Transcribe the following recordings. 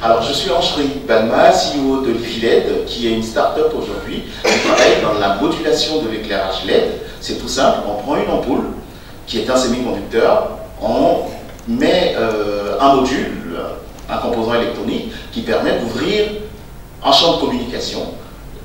Alors, je suis Ange-Frédéric Balma, CEO de Viled, qui est une start-up aujourd'hui qui travaille dans la modulation de l'éclairage LED. C'est tout simple, on prend une ampoule qui est un semi-conducteur, on met un module, un composant électronique qui permet d'ouvrir un champ de communication.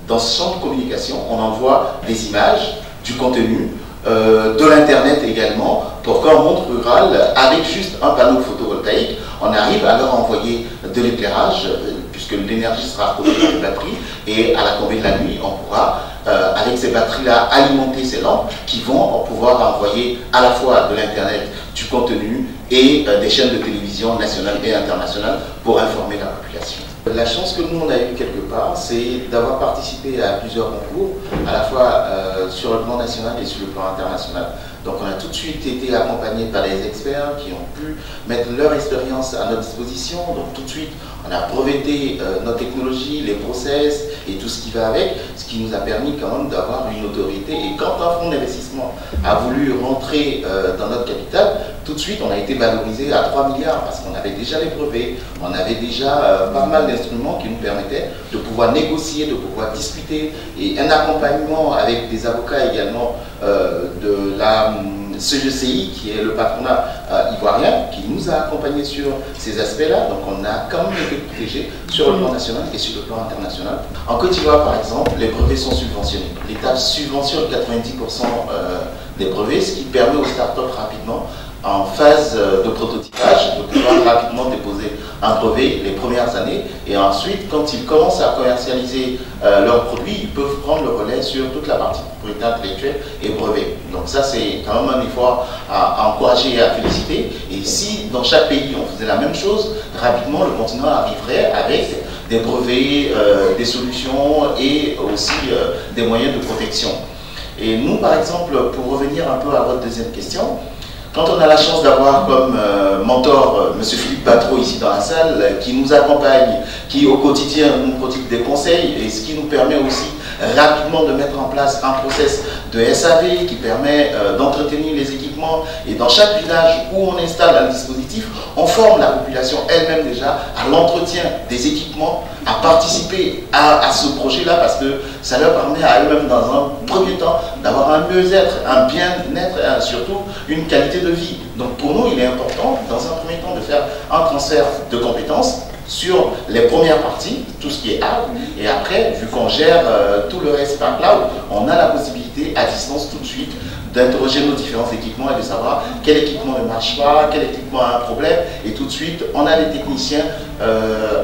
Dans ce champ de communication, on envoie des images, du contenu, de l'internet également, pour qu'en monde rural, avec juste un panneau photovoltaïque, on arrive à leur envoyer de l'éclairage, puisque l'énergie sera retrouvée dans les batteries, et à la tombée de la nuit, on pourra, avec ces batteries-là, alimenter ces lampes qui vont pouvoir envoyer à la fois de l'internet, du contenu et des chaînes de télévision nationales et internationales pour informer la population. La chance que nous on a eu quelque part, c'est d'avoir participé à plusieurs concours, à la fois sur le plan national et sur le plan international. Donc on a tout de suite été accompagné par des experts qui ont pu mettre leur expérience à notre disposition. Donc tout de suite, on a breveté nos technologies, les process et tout ce qui va avec, ce qui nous a permis quand même d'avoir une autorité. Et quand un fonds d'investissement a voulu rentrer dans notre capital, tout de suite on a été valorisé à 3 milliards parce qu'on avait déjà les brevets, on avait déjà pas mal d'instruments qui nous permettaient de pouvoir négocier, de pouvoir discuter, et un accompagnement avec des avocats également de la CGCI, qui est le patronat ivoirien, qui nous a accompagnés sur ces aspects-là. Donc on a quand même été protégés sur le plan national et sur le plan international. En Côte d'Ivoire, par exemple, les brevets sont subventionnés. L'État subventionne 90% des brevets, ce qui permet aux startups rapidement, en phase de prototypage, de pouvoir rapidement déposer un brevet les premières années, et ensuite, quand ils commencent à commercialiser leurs produits, ils peuvent prendre le relais sur toute la partie propriété intellectuelle et brevet. Donc ça, c'est quand même un effort à encourager et à féliciter. Et si dans chaque pays on faisait la même chose, rapidement le continent arriverait avec des brevets, des solutions et aussi des moyens de protection. Et nous, par exemple, pour revenir un peu à votre deuxième question, quand on a la chance d'avoir comme mentor M. Philippe Batreau ici dans la salle, qui nous accompagne, qui au quotidien nous prodigue des conseils, et ce qui nous permet aussi rapidement de mettre en place un process de SAV qui permet d'entretenir les équipements, et dans chaque village où on installe un dispositif, on forme la population elle-même déjà à l'entretien des équipements, à participer à ce projet-là, parce que ça leur permet à eux-mêmes dans un premier temps d'avoir un mieux-être, un bien-être et surtout une qualité de vie. Donc pour nous, il est important dans un premier temps de faire un transfert de compétences sur les premières parties, tout ce qui est hard, et après, vu qu'on gère tout le reste par cloud, on a la possibilité à distance tout de suite d'interroger nos différents équipements et de savoir quel équipement ne marche pas, quel équipement a un problème, et tout de suite, on a des techniciens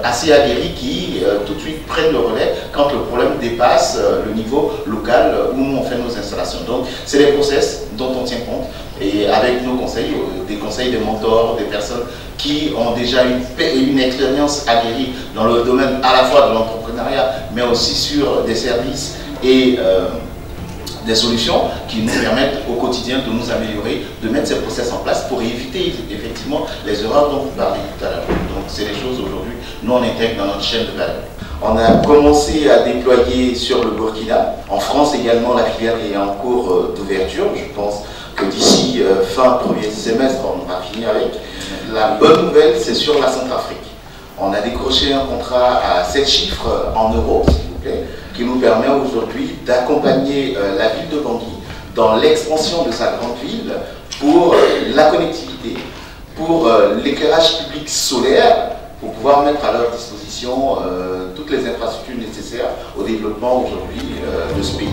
assez aguerris qui tout de suite prennent le relais quand le problème dépasse le niveau local où on fait nos installations. Donc, c'est des process dont on tient compte, et avec nos conseils, des conseils des mentors, des personnes qui ont déjà une expérience aguerrie dans le domaine à la fois de l'entrepreneuriat, mais aussi sur des services et des solutions qui nous permettent au quotidien de nous améliorer, de mettre ces process en place pour éviter effectivement les erreurs dont vous parlez tout à l'heure. Donc c'est des choses aujourd'hui, nous on intègre dans notre chaîne de valeur. On a commencé à déployer sur le Burkina. En France également, la filière est en cours d'ouverture. Je pense que d'ici fin premier semestre, on va finir avec. La bonne nouvelle, c'est sur la Centrafrique. On a décroché un contrat à 7 chiffres en euros, s'il vous plaît, qui nous permet aujourd'hui d'accompagner la ville de Bangui dans l'expansion de sa grande ville pour la connectivité, pour l'éclairage public solaire, pour pouvoir mettre à leur disposition toutes les infrastructures nécessaires au développement aujourd'hui de ce pays.